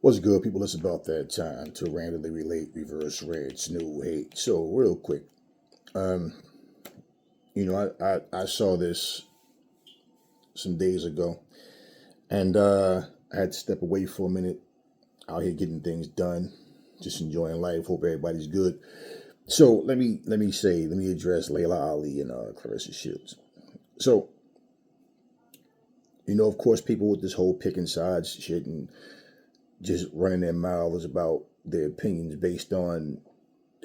What's good, people? It's about that time to randomly relate reverse reds, no hate. So, real quick, um, I saw this some days ago, and I had to step away for a minute. Out here getting things done, just enjoying life. Hope everybody's good. So let me address Laila Ali and Claressa Shields. So, of course, people with this whole picking sides shit and just running their mouths about their opinions based on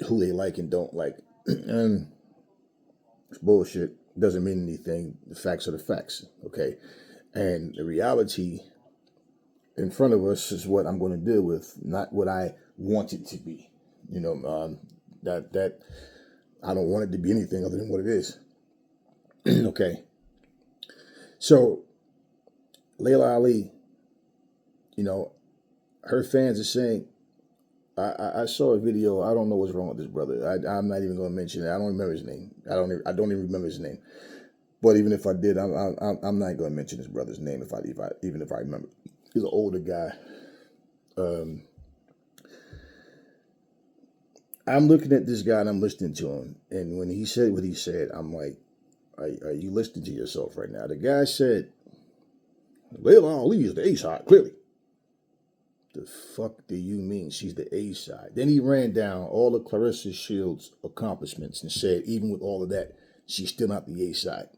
who they like and don't like. And it's bullshit. Doesn't mean anything. The facts are the facts, okay? And the reality in front of us is what I'm going to deal with, not what I want it to be. That I don't want it to be anything other than what it is. Okay. So, Laila Ali, her fans are saying, I saw a video. I don't know what's wrong with this brother. I'm not even going to mention it. I don't remember his name. I don't even remember his name. But even if I did, I'm not going to mention his brother's name even if I remember. He's an older guy. I'm looking at this guy and I'm listening to him. And when he said what he said, I'm like, are you listening to yourself right now? The guy said, Laila Ali is the A side, clearly. The fuck do you mean she's the A side? Then he ran down all of Claressa Shields' accomplishments and said, even with all of that, she's still not the A side.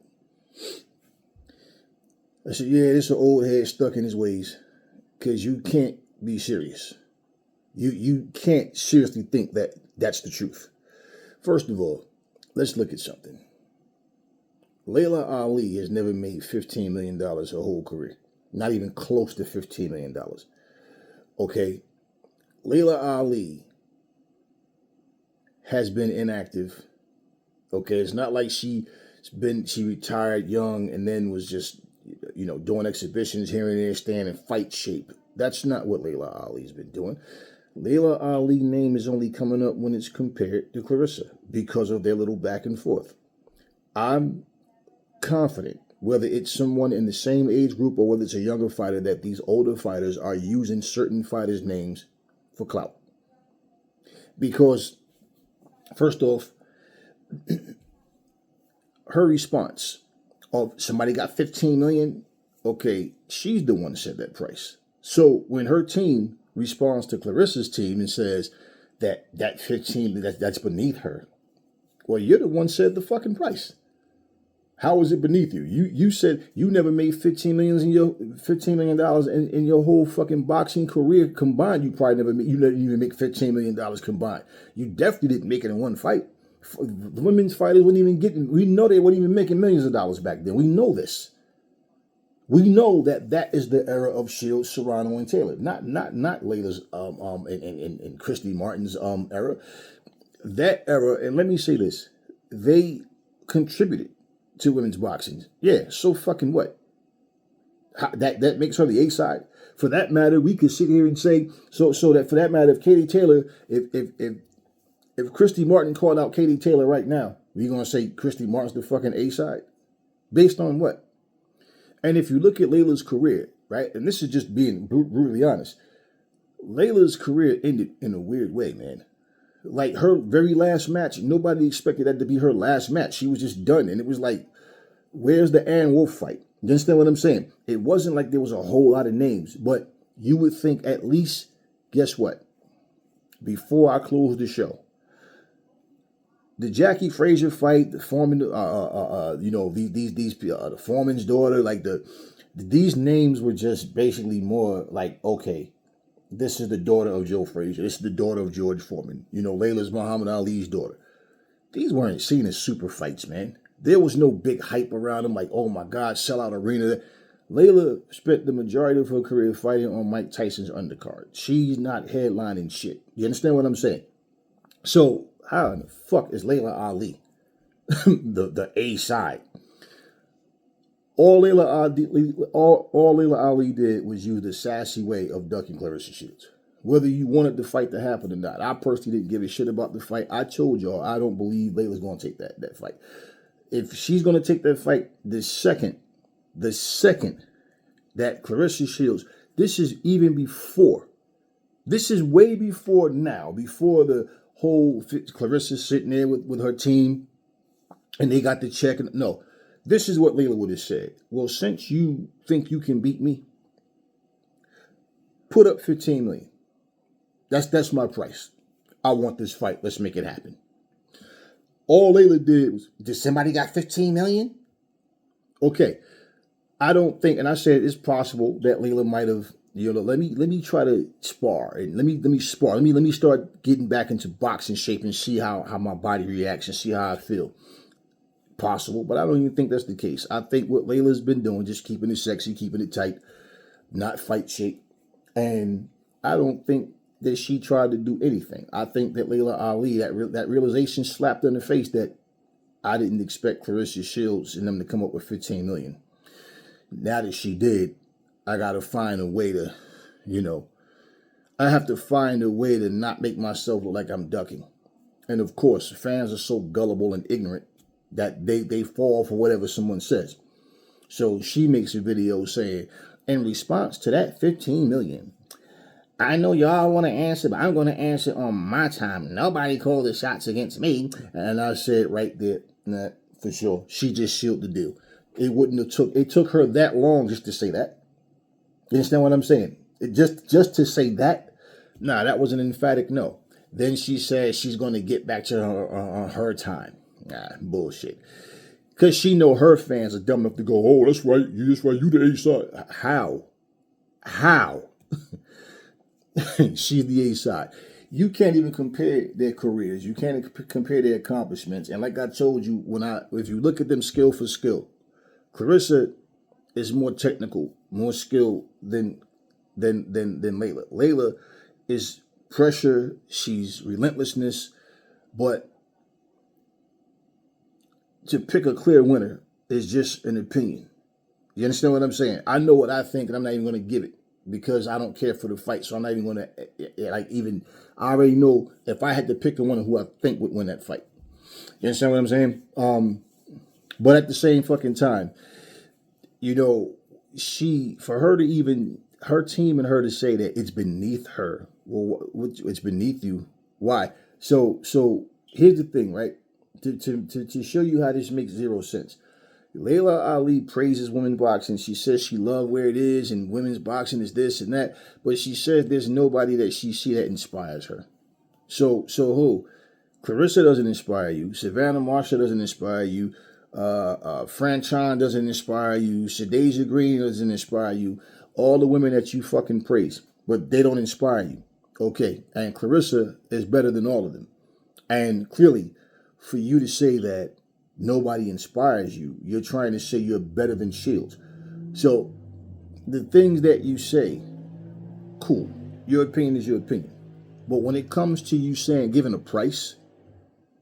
I said, yeah, this is an old head stuck in his ways, because you can't be serious. You can't seriously think that that's the truth. First of all, let's look at something. Laila Ali has never made $15 million her whole career. Not even close to $15 million. Okay? Laila Ali has been inactive. Okay? It's not like she retired young and then was just, doing exhibitions here and there, staying in fight shape. That's not what Laila Ali's been doing. Laila Ali's name is only coming up when it's compared to Claressa because of their little back and forth. I'm confident, whether it's someone in the same age group or whether it's a younger fighter, that these older fighters are using certain fighters' names for clout. Because, first off, her response of somebody got 15 million, okay, she's the one that said that price. So when her team responds to Claressa's team and says that 15, that's beneath her, well, you're the one said the fucking price. How is it beneath you? You said you never made $15 million in your whole fucking boxing career combined. You probably never even make $15 million combined. You definitely didn't make it in one fight. The women's fighters wouldn't even we know they weren't even making millions of dollars back then. We know this. We know that is the era of Shields, Serrano, and Taylor. Not Laila's and Christy Martin's era. That era, and let me say this, they contributed to women's boxing. Yeah, so fucking what? That makes her the A side. For that matter, we could sit here and say, so that for that matter, if Katie Taylor, if Christy Martin called out Katie Taylor right now, we're going to say Christy Martin's the fucking A side? Based on what? And if you look at Laila's career, right, and this is just being brutally honest, Laila's career ended in a weird way, man. Like her very last match, nobody expected that to be her last match. She was just done. And it was like, where's the Ann Wolf fight? You understand what I'm saying? It wasn't like there was a whole lot of names, but you would think at least, guess what? Before I close the show, the Jackie Frazier fight, the Foreman, the Foreman's daughter, like these names were just basically more like, okay, this is the daughter of Joe Frazier. This is the daughter of George Foreman. Laila's Muhammad Ali's daughter. These weren't seen as super fights, man. There was no big hype around them like, oh my God, sellout arena. Laila spent the majority of her career fighting on Mike Tyson's undercard. She's not headlining shit. You understand what I'm saying? So how in the fuck is Laila Ali the A side? All Laila Ali did was use the sassy way of ducking Claressa Shields. Whether you wanted the fight to happen or not. I personally didn't give a shit about the fight. I told y'all I don't believe Laila's going to take that fight. If she's going to take that fight, the second that Claressa Shields, this is even before This is way before now, before the whole Claressa sitting there with her team and they got the check. No, this is what Laila would have said. Well, since you think you can beat me, put up 15 million. That's my price. I want this fight. Let's make it happen. All Laila did was, did somebody got 15 million? Okay. I don't think, and I said it's possible that Laila might have, let me try to spar and let me spar. Let me start getting back into boxing shape and see how my body reacts and see how I feel. Possible, but I don't even think that's the case. I think what Laila's been doing, just keeping it sexy, keeping it tight, not fight shape. And I don't think that she tried to do anything. I think that Laila Ali, that realization slapped her in the face that I didn't expect Claressa Shields and them to come up with 15 million. Now that she did, I got to find a way to, I have to find a way to not make myself look like I'm ducking. And of course, fans are so gullible and ignorant that they fall for whatever someone says. So she makes a video saying, in response to that 15 million, I know y'all want to answer, but I'm going to answer on my time. Nobody called the shots against me. And I said right there, nah, for sure, she just sealed the deal. It took her that long just to say that. You understand what I'm saying? Just to say that, nah, that was an emphatic no. Then she says she's going to get back to her time. Nah, bullshit. Because she know her fans are dumb enough to go, oh, that's right, you the A side. How? She's the A side. You can't even compare their careers. You can't compare their accomplishments. And like I told you, if you look at them skill for skill, Claressa is more technical, more skilled than Laila. Laila is pressure. She's relentlessness, but to pick a clear winner is just an opinion. You understand what I'm saying? I know what I think, and I'm not even going to give it because I don't care for the fight. So I'm not even going to, I already know if I had to pick the one who I think would win that fight. You understand what I'm saying? But at the same fucking time, for her to even, her team and her to say that it's beneath her. Well, it's beneath you. Why? So here's the thing, right? To show you how this makes zero sense. Laila Ali praises women's boxing. She says she loves where it is and women's boxing is this and that. But she says there's nobody that she see that inspires her. So who? Claressa doesn't inspire you. Savannah Marshall doesn't inspire you. Fran Chan doesn't inspire you. Shadeja Green doesn't inspire you. All the women that you fucking praise. But they don't inspire you. Okay. And Claressa is better than all of them. And clearly, for you to say that nobody inspires you, you're trying to say you're better than Shields. So the things that you say, cool. Your opinion is your opinion. But when it comes to you giving a price,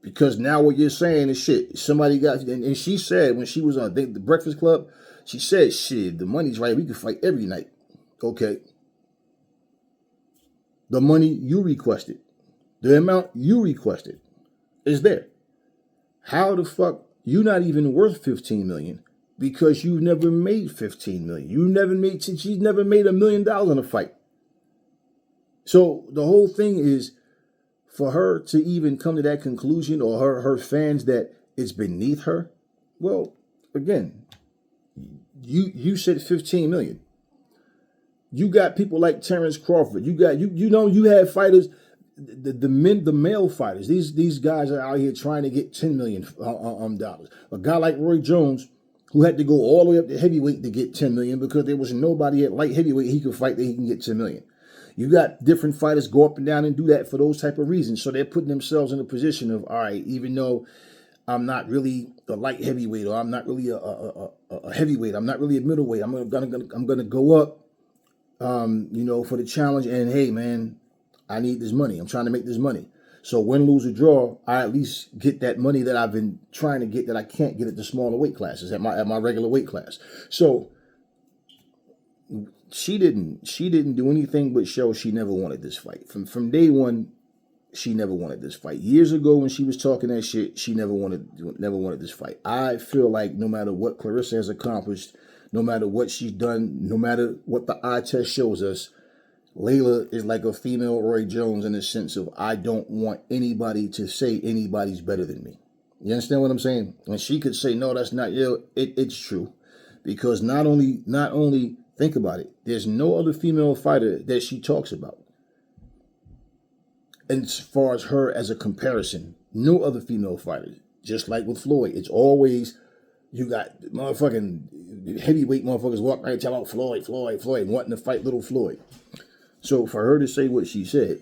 because now what you're saying is shit. Somebody got, and she said when she was on the Breakfast Club, she said, shit, the money's right. We can fight every night. Okay. The money you requested, the amount you requested is there. How the fuck you not even worth 15 million because you've never made 15 million. She's never made $1 million in a fight. So the whole thing is for her to even come to that conclusion, or her fans, that it's beneath her. Well, again, you said 15 million. You got people like Terrence Crawford. You got you had fighters. The male fighters, these guys are out here trying to get $10 million dollars. A guy like Roy Jones, who had to go all the way up to heavyweight to get $10 million because there was nobody at light heavyweight he could fight that he can get $10 million. You got different fighters go up and down and do that for those type of reasons. So they're putting themselves in a position of, all right, even though I'm not really a light heavyweight, or I'm not really a heavyweight, I'm not really a middleweight, I'm gonna go up, for the challenge. And hey, man, I need this money. I'm trying to make this money. So win, lose, or draw, I at least get that money that I've been trying to get that I can't get at the smaller weight classes, at my regular weight class. So she didn't do anything but show she never wanted this fight. From day one, she never wanted this fight. Years ago when she was talking that shit, she never wanted this fight. I feel like no matter what Claressa has accomplished, no matter what she's done, no matter what the eye test shows us, Layla is like a female Roy Jones in the sense of I don't want anybody to say anybody's better than me. You understand what I'm saying? And she could say, no, that's not you. It's true. Because not only think about it, there's no other female fighter that she talks about. And as far as her as a comparison, no other female fighter. Just like with Floyd, it's always you got motherfucking heavyweight motherfuckers walking right talking about Floyd, wanting to fight little Floyd. So for her to say what she said,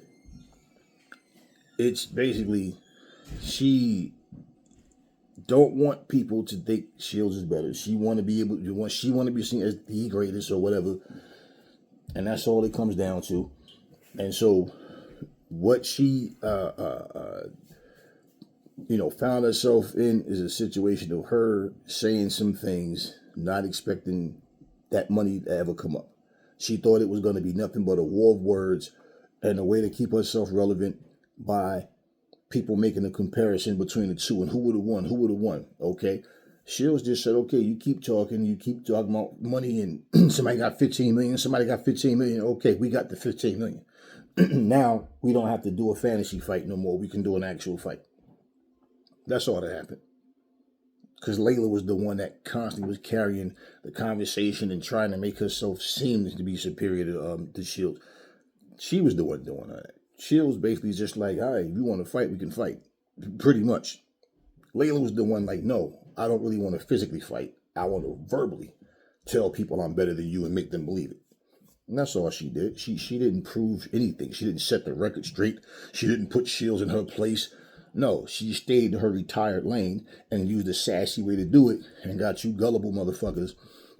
it's basically she don't want people to think Shields is better. She want to be able to, she want to be seen as the greatest or whatever, and that's all it comes down to. And so, what she found herself in is a situation of her saying some things, not expecting that money to ever come up. She thought it was going to be nothing but a war of words and a way to keep herself relevant by people making a comparison between the two and who would have won, okay? Shields just said, okay, you keep talking about money and somebody got 15 million, okay, we got the 15 million. Now, we don't have to do a fantasy fight no more. We can do an actual fight. That's all that happened. Because Layla was the one that constantly was carrying the conversation and trying to make herself seem to be superior to Shields. She was the one doing that. Shields basically just like, all right, if you want to fight, we can fight. Pretty much. Layla was the one like, no, I don't really want to physically fight. I want to verbally tell people I'm better than you and make them believe it. And that's all she did. She didn't prove anything. She didn't set the record straight. She didn't put Shields in her place. No, she stayed in her retired lane and used a sassy way to do it and got you gullible motherfuckers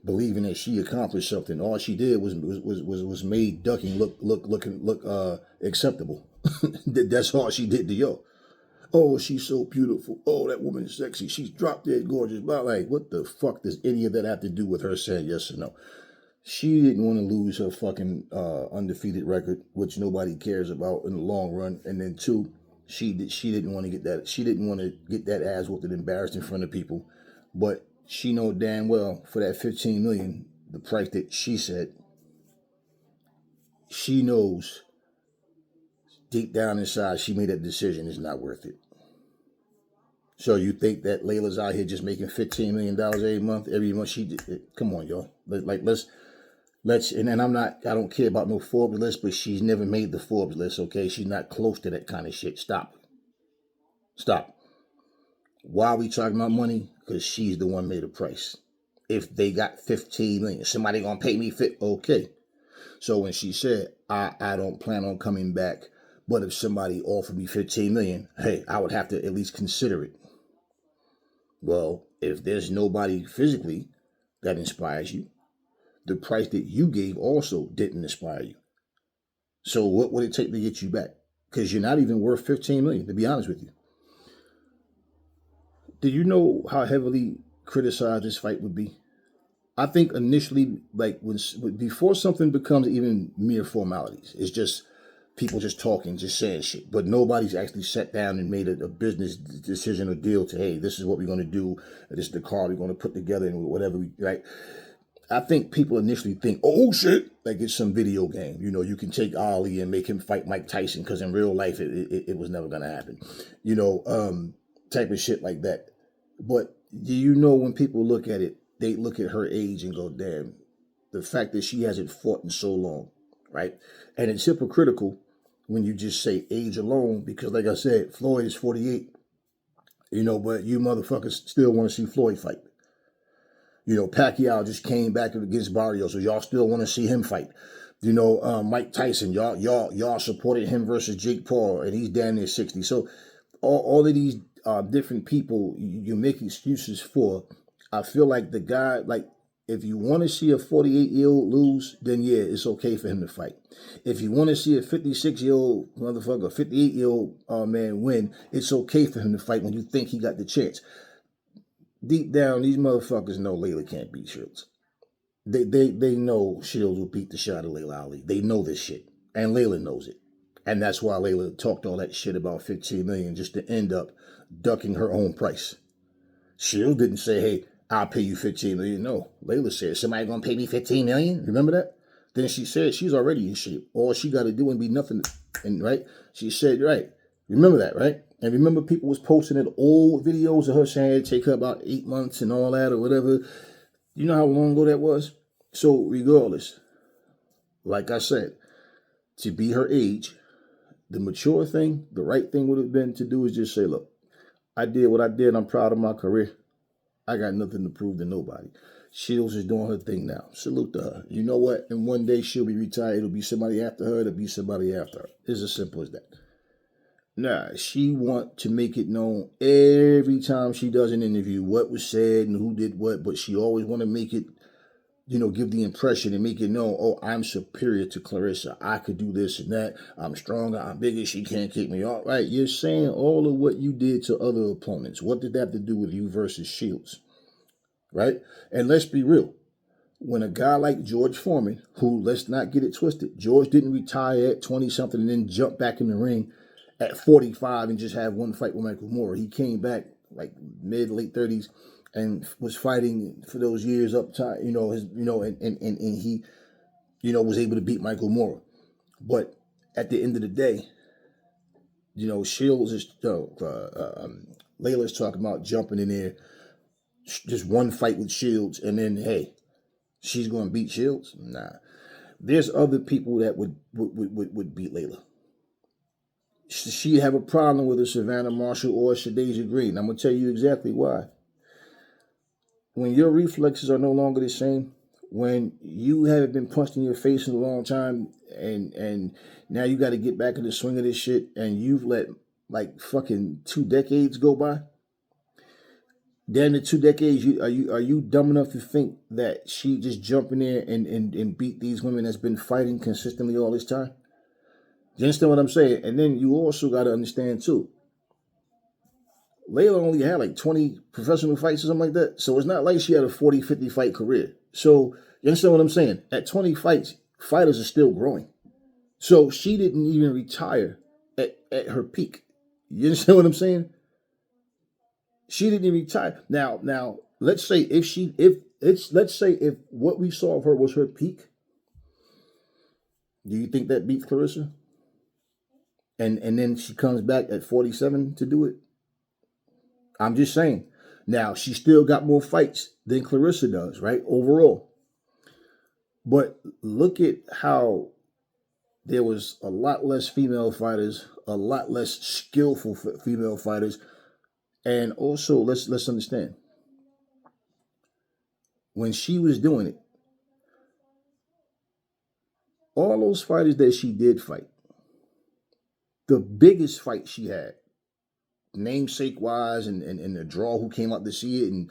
believing that she accomplished something. All she did was made ducking look acceptable. That's all she did to y'all. Oh, she's so beautiful. Oh, that woman is sexy. She's drop dead gorgeous. But like, what the fuck does any of that have to do with her saying yes or no? She didn't want to lose her fucking undefeated record, which nobody cares about in the long run. And then two, she didn't want to get that. She didn't want to get that ass whooped and embarrassed in front of people. But she know damn well for that 15 million, the price that she said, she knows deep down inside she made that decision is not worth it. So you think that Layla's out here just making $15 million every month? She did. Come on, y'all. Let's, and I don't care about no Forbes list, but she's never made the Forbes list, okay? She's not close to that kind of shit. Stop. Why are we talking about money? Because she's the one made a price. If they got 15 million, somebody gonna pay me okay. So when she said, I don't plan on coming back, but if somebody offered me 15 million, hey, I would have to at least consider it. Well, if there's nobody physically that inspires you, the price that you gave also didn't inspire you. So what would it take to get you back? Because you're not even worth 15 million, to be honest with you. Do you know how heavily criticized this fight would be? I think initially, like before something becomes even mere formalities, it's just people just talking, just saying shit. But nobody's actually sat down and made a business decision or deal to, hey, this is what we're going to do. This is the card we're going to put together and whatever we, right? I think people initially think, oh shit, like it's some video game. You know, you can take Ali and make him fight Mike Tyson because in real life it was never going to happen. You know, type of shit like that. But do you know when people look at it, they look at her age and go, damn, the fact that she hasn't fought in so long, right? And it's hypocritical when you just say age alone because, like I said, Floyd is 48, you know, but you motherfuckers still want to see Floyd fight. You know, Pacquiao just came back against Barrios, so y'all still want to see him fight. You know, Mike Tyson, y'all supported him versus Jake Paul, and he's damn near 60. So all of these different people you make excuses for. I feel like the guy, like, if you want to see a 48-year-old lose, then yeah, it's okay for him to fight. If you want to see a 56-year-old motherfucker, 58-year-old man win, it's okay for him to fight when you think he got the chance. Deep down, these motherfuckers know Layla can't beat Shields. They know Shields will beat the shot of Laila Ali. They know this shit. And Layla knows it. And that's why Layla talked all that shit about 15 million just to end up ducking her own price. Shields didn't say, hey, I'll pay you 15 million. No, Layla said, somebody gonna pay me 15 million? Remember that? Then she said she's already in shape. All she got to do and be nothing. And right, she said, right. Remember that, right? And remember people was posting that old videos of her saying it take her about 8 months and all that or whatever. You know how long ago that was? So regardless, like I said, to be her age, the mature thing, the right thing would have been to do is just say, look, I did what I did. I'm proud of my career. I got nothing to prove to nobody. Shields is doing her thing now. Salute to her. You know what? And one day she'll be retired. It'll be somebody after her. It'll be somebody after her. It's as simple as that. Nah, she want to make it known every time she does an interview what was said and who did what, but she always want to make it, give the impression and make it known, oh, I'm superior to Claressa. I could do this and that. I'm stronger. I'm bigger. She can't kick me off. Right? You're saying all of what you did to other opponents. What did that have to do with you versus Shields? Right? And let's be real. When a guy like George Foreman, who, let's not get it twisted, George didn't retire at 20-something and then jump back in the ring at 45 and just have one fight with Michael Moore. He came back like late 30s and was fighting for those years up top, and he, was able to beat Michael Moore. But at the end of the day, Shields is, Layla's talking about jumping in there, just one fight with Shields, and then, hey, she's going to beat Shields? Nah. There's other people that would beat Layla. She'd have a problem with a Savannah Marshall or a Shadeja Green. I'm going to tell you exactly why. When your reflexes are no longer the same, when you haven't been punched in your face in a long time, and now you got to get back in the swing of this shit, and you've let like fucking 2 decades go by. Then the 2 decades, are you dumb enough to think that she just jump in there and beat these women that's been fighting consistently all this time? You understand what I'm saying? And then you also got to understand too, Layla only had like 20 professional fights or something like that. So it's not like she had a 40, 50 fight career. So you understand what I'm saying? At 20 fights, fighters are still growing. So she didn't even retire at her peak. You understand what I'm saying? She didn't even retire. Now, let's say if what we saw of her was her peak, do you think that beats Claressa? And then she comes back at 47 to do it? I'm just saying. Now, she still got more fights than Claressa does, right? Overall. But look at how there was a lot less female fighters, a lot less skillful female fighters. And also, let's understand. When she was doing it, all those fighters that she did fight, the biggest fight she had, namesake-wise, and the draw who came out to see it and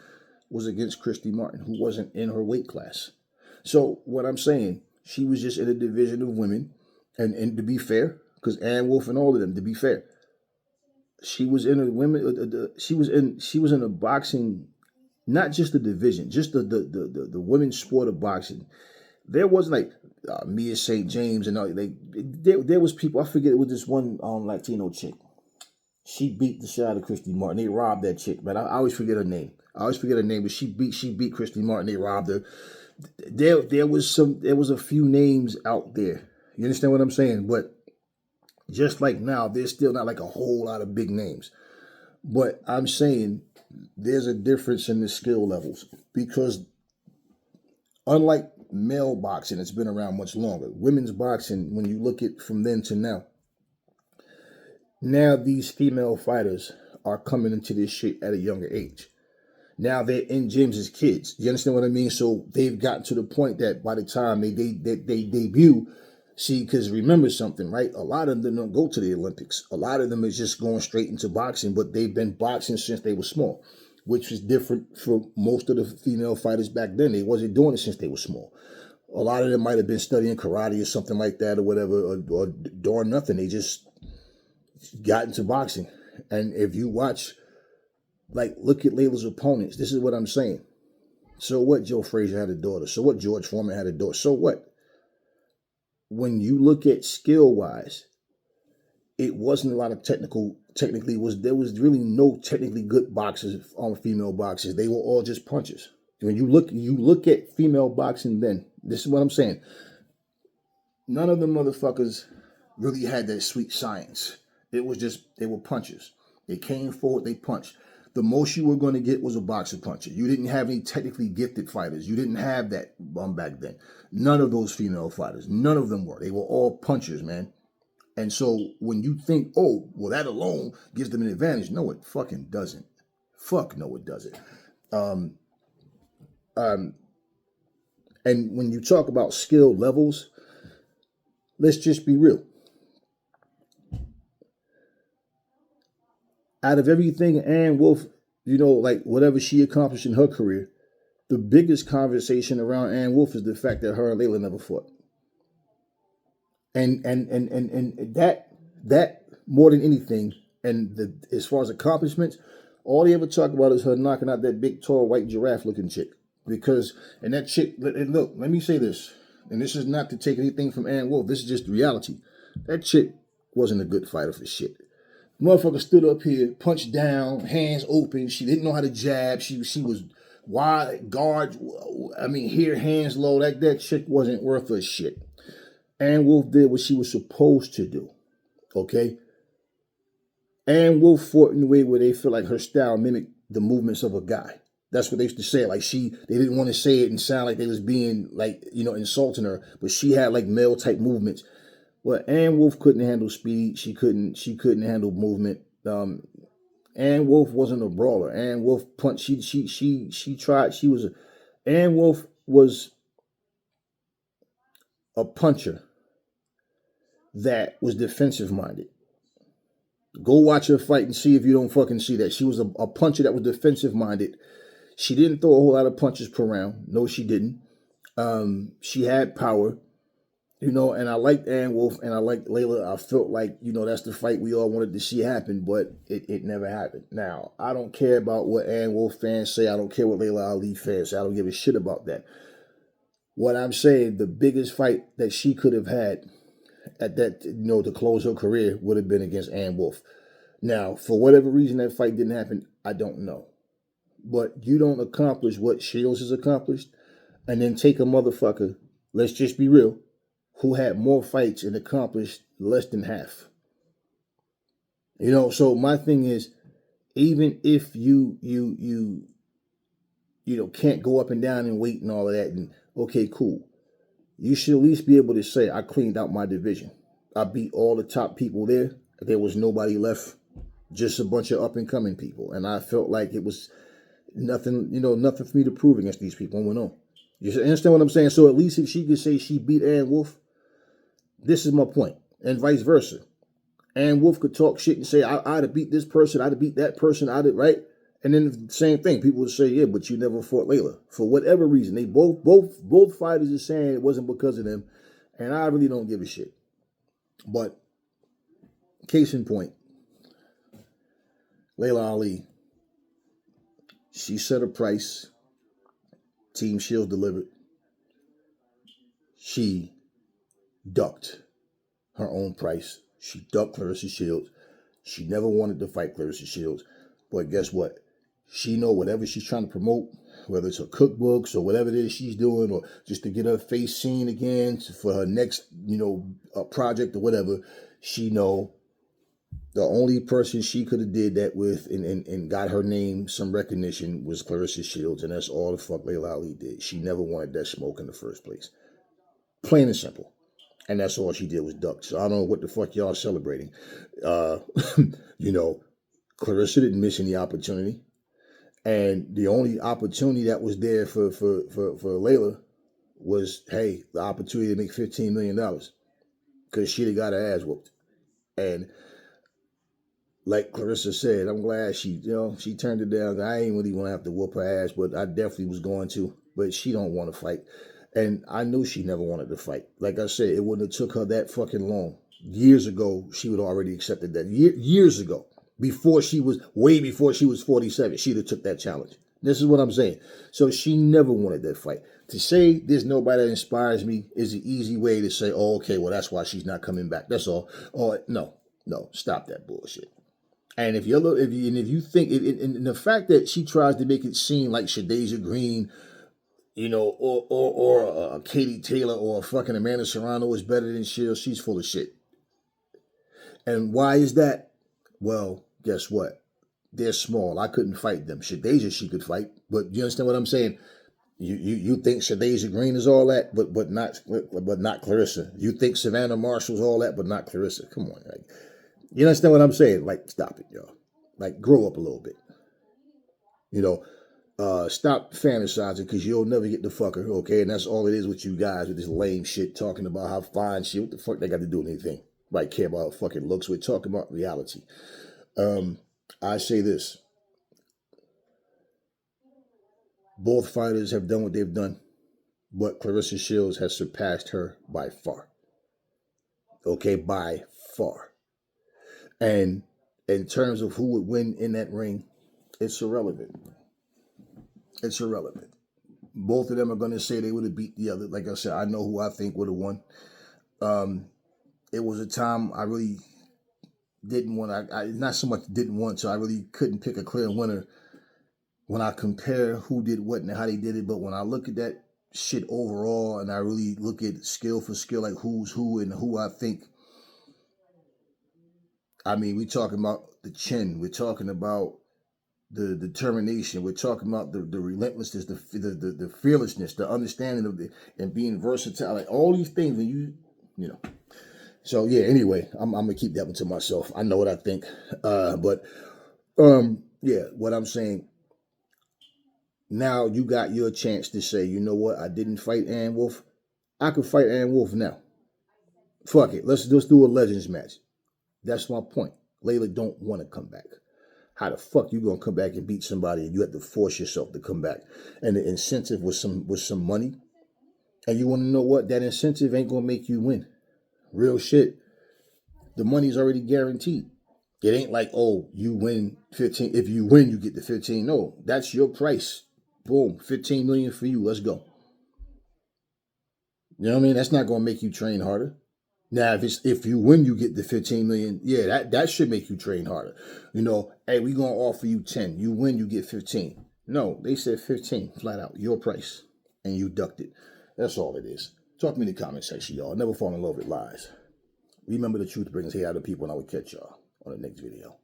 was against Christy Martin, who wasn't in her weight class. So what I'm saying, she was just in a division of women, and to be fair, because Ann Wolf and all of them, to be fair, she was in a women. She was in a boxing, not just the division, just the women's sport of boxing. There was like Mia St. James and all. There was people. I forget it was this one Latino chick. She beat the shit out of Christy Martin. They robbed that chick, but I always forget her name. But she beat Christy Martin. They robbed her. There was a few names out there. You understand what I'm saying? But just like now, there's still not like a whole lot of big names. But I'm saying there's a difference in the skill levels because unlike male boxing, it's been around much longer. Women's boxing, when you look at from then to now these female fighters are coming into this shit at a younger age. Now they're in gyms as kids. You understand what I mean? So they've gotten to the point that by the time they debut, see, because remember something, right? A lot of them don't go to the Olympics. A lot of them is just going straight into boxing, but they've been boxing since they were small, which was different for most of the female fighters back then. They wasn't doing it since they were small. A lot of them might have been studying karate or something like that or whatever, or doing nothing. They just got into boxing. And if you watch, like, look at Layla's opponents. This is what I'm saying. So what? Joe Frazier had a daughter. So what? George Foreman had a daughter. So what? When you look at skill-wise, it wasn't a lot of technically there was really no technically good boxers on female boxers. They were all just punchers. When you look at female boxing then, this is what I'm saying. none of them motherfuckers really had that sweet science. It was just, they were punchers. They came forward, they punched. The most you were going to get was a boxer puncher. You didn't have any technically gifted fighters. You didn't have that back then. None of those female fighters, none of them were. They were all punchers, man. And so when you think, oh, well, that alone gives them an advantage. No, it fucking doesn't. Fuck no, it doesn't. And when you talk about skill levels, let's just be real. Out of everything Ann Wolfe, like whatever she accomplished in her career, the biggest conversation around Ann Wolfe is the fact that her and Laila never fought. And that more than anything, and as far as accomplishments, all they ever talk about is her knocking out that big, tall, white giraffe-looking chick. And that chick, look, let me say this, and this is not to take anything from Ann Wolfe, this is just the reality. That chick wasn't a good fighter for shit. Motherfucker stood up here, punched down, hands open. She didn't know how to jab. She was wide guard. Here, hands low. That chick wasn't worth a shit. Ann Wolfe did what she was supposed to do. Okay? Ann Wolfe fought in a way where they feel like her style mimicked the movements of a guy. That's what they used to say. Like they didn't want to say it and sound like they was being insulting her, but she had like male type movements. Well, Ann Wolfe couldn't handle speed. She couldn't handle movement. Ann Wolfe wasn't a brawler. Ann Wolfe punched. She tried. Ann Wolfe was a puncher that was defensive minded. Go watch her fight and see if you don't fucking see that. She was a puncher that was defensive minded. She didn't throw a whole lot of punches per round. No, she didn't. She had power. And I liked Ann Wolfe and I liked Laila. I felt like, that's the fight we all wanted to see happen, but it never happened. Now, I don't care about what Ann Wolfe fans say. I don't care what Laila Ali fans say. I don't give a shit about that. What I'm saying, the biggest fight that she could have had at that, to close her career would have been against Ann Wolfe. Now, for whatever reason that fight didn't happen, I don't know. But you don't accomplish what Shields has accomplished and then take a motherfucker, let's just be real, who had more fights and accomplished less than half. So my thing is, even if you can't go up and down in weight and all of that, and okay, cool. You should at least be able to say, I cleaned out my division. I beat all the top people there. There was nobody left, just a bunch of up and coming people. And I felt like it was nothing for me to prove against these people and went on. You understand what I'm saying? So at least if she could say she beat Ann Wolfe, this is my point. And vice versa. Ann Wolfe could talk shit and say, I'd have beat this person, I'd have beat that person, right? And then the same thing. People would say, yeah, but you never fought Laila. For whatever reason. They both fighters are saying it wasn't because of them. And I really don't give a shit. But case in point, Laila Ali, she set a price. Team Shields delivered. She ducked her own price. She ducked Claressa Shields. She never wanted to fight Claressa Shields. But guess what? She know whatever she's trying to promote, whether it's her cookbooks or whatever it is she's doing, or just to get her face seen again for her next, project or whatever, she know the only person she could have did that with and got her name some recognition was Claressa Shields, and that's all the fuck Laila Ali did. She never wanted that smoke in the first place. Plain and simple. And that's all she did was duck. So I don't know what the fuck y'all celebrating. Claressa didn't miss any opportunity. And the only opportunity that was there for Laila was, hey, the opportunity to make $15 million. Because she'd have got her ass whooped. And like Claressa said, I'm glad she turned it down. I ain't really want to have to whoop her ass, but I definitely was going to. But she don't want to fight. And I knew she never wanted to fight. Like I said, it wouldn't have took her that fucking long. Years ago, she would have already accepted that. Years ago. Way before she was 47, she'd have took that challenge. This is what I'm saying. So she never wanted that fight. To say there's nobody that inspires me is an easy way to say, oh, okay, well, that's why she's not coming back. That's all. Oh, no, stop that bullshit. And if you think, and the fact that she tries to make it seem like Shadasia Green, you know, or a Katie Taylor or a fucking Amanda Serrano is better than Shields. She's full of shit. And why is that? Well, guess what? They're small. I couldn't fight them. Shadeja, she could fight, but you understand what I'm saying? You think Shadeja Green is all that, but not Claressa. You think Savannah Marshall's all that, but not Claressa. Come on, like, you understand what I'm saying? Like, stop it, y'all. Like, grow up a little bit. You know, stop fantasizing because you'll never get the fucker, okay? And that's all it is with you guys with this lame shit talking about how fine she. What the fuck they got to do with anything? Like, care about how fucking looks. We're talking about reality. I say this. Both fighters have done what they've done, but Claressa Shields has surpassed her by far. Okay, by far. And in terms of who would win in that ring, it's irrelevant. It's irrelevant. Both of them are going to say they would have beat the other. Like I said, I know who I think would have won. It was a time I really didn't want. I not so much didn't want to. I really couldn't pick a clear winner when I compare who did what and how they did it. But when I look at that shit overall and I really look at skill for skill, like who's who and who I think. I mean, we're talking about the chin. We're talking about the determination. We're talking about the relentlessness, the fearlessness, the understanding of and being versatile. Like all these things, and you know. So yeah. Anyway, I'm gonna keep that one to myself. I know what I think, but yeah. What I'm saying. Now you got your chance to say, you know what? I didn't fight Ann Wolf. I could fight Ann Wolf now. Fuck it. Let's just do a Legends match. That's my point. Layla don't want to come back. How the fuck you gonna come back and beat somebody and you have to force yourself to come back? And the incentive was some money. And you want to know what? That incentive ain't gonna make you win. Real shit. The money's already guaranteed. It ain't like, oh, you win 15. If you win, you get the 15. No, that's your price. Boom, 15 million for you. Let's go. You know what I mean? That's not gonna make you train harder. Now, if you win, you get the 15 million. Yeah, that should make you train harder. You know, hey, we gonna offer you 10. You win, you get 15. No, they said 15, flat out, your price, and you ducked it. That's all it is. Talk to me in the comment section, y'all. Never fall in love with lies. Remember, the truth brings hate out of people, and I will catch y'all on the next video.